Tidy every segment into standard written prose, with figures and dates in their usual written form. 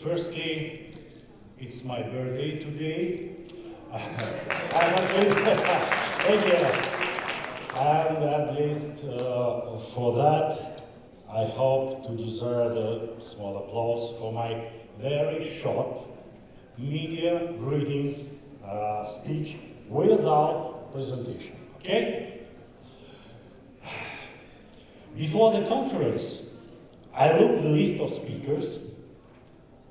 Firstly, it's my birthday today. I'm not really, thank you. And at least for that, I hope to deserve a small applause for my very short media greetings speech without presentation. Okay? Before the conference, I looked the list of speakers,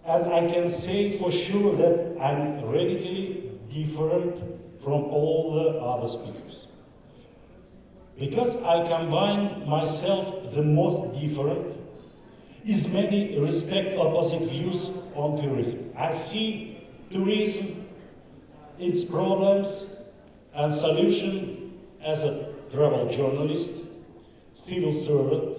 and I can say for sure that I'm radically different from all the other speakers. Because I combine myself the most different, is many respect opposite views on tourism. I see tourism, its problems and solution as a travel journalist, civil servant,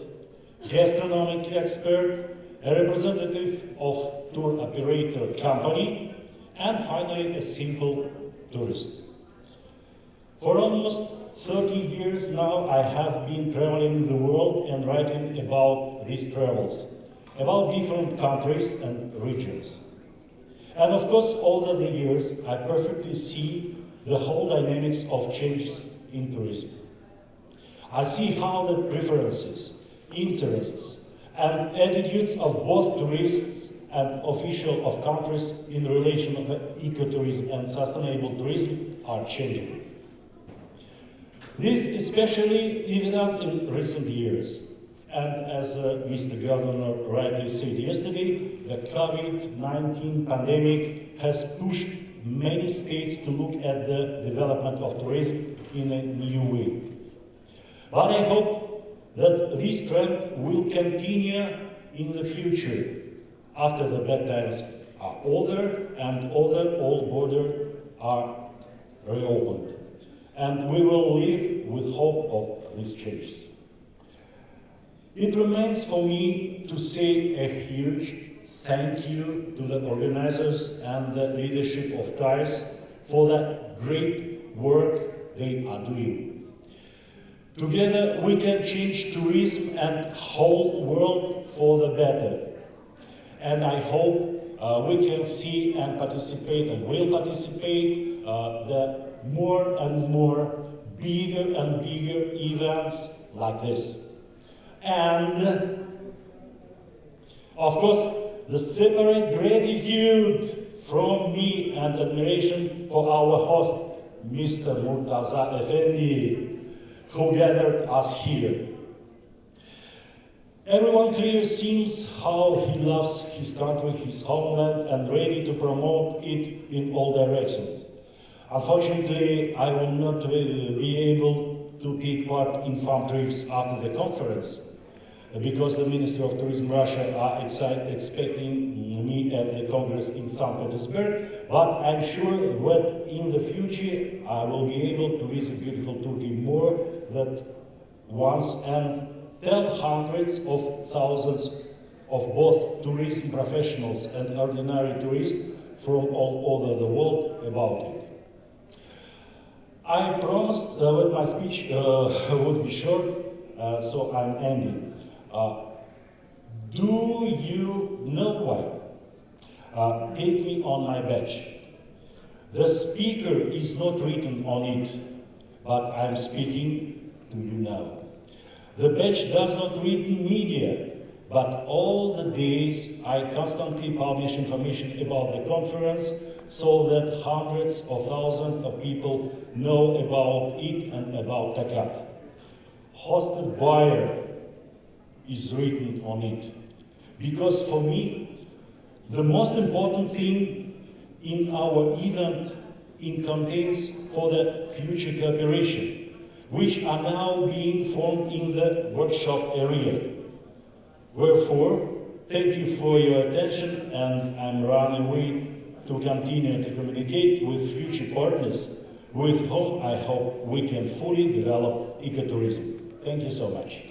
gastronomic expert, a representative of tour operator company, and finally a simple tourist. For almost 30 years now, I have been traveling the world and writing about these travels, about different countries and regions. And of course, over the years, I perfectly see the whole dynamics of changes in tourism. I see how the preferences, interests, and attitudes of both tourists and officials of countries in relation to ecotourism and sustainable tourism are changing. This is especially evident in recent years. And as Mr. Governor rightly said yesterday, the COVID-19 pandemic has pushed many states to look at the development of tourism in a new way. But I hope that this trend will continue in the future after the bad times are over and all borders are reopened. And we will live with hope of these changes. It remains for me to say a huge thank you to the organizers and the leadership of TIRES for the great work they are doing. Together we can change tourism and whole world for the better. And I hope we can see and participate and will participate the more and more bigger and bigger events like this. And of course, the separate gratitude from me and admiration for our host, Mr. Murtaza Effendi, who gathered us here. Everyone clearly sees how he loves his country, his homeland, and ready to promote it in all directions. Unfortunately, I will not be able to take part in farm trips after the conference, because the Ministry of Tourism Russia are expecting me at the Congress in St. Petersburg, but I'm sure that in the future I will be able to visit beautiful Turkey more than once and tell hundreds of thousands of both tourism professionals and ordinary tourists from all over the world about it. I promised that my speech would be short, so I'm ending. Do you know why? Take me on my badge. The speaker is not written on it, but I'm speaking to you now. The badge does not read media, but all the days I constantly publish information about the conference so that hundreds of thousands of people know about it and about Tokat. Hosted buyer is written on it. Because for me, the most important thing in our event contains for the future cooperation, which are now being formed in the workshop area. Wherefore, thank you for your attention, and I'm running away to continue to communicate with future partners with whom I hope we can fully develop ecotourism. Thank you so much.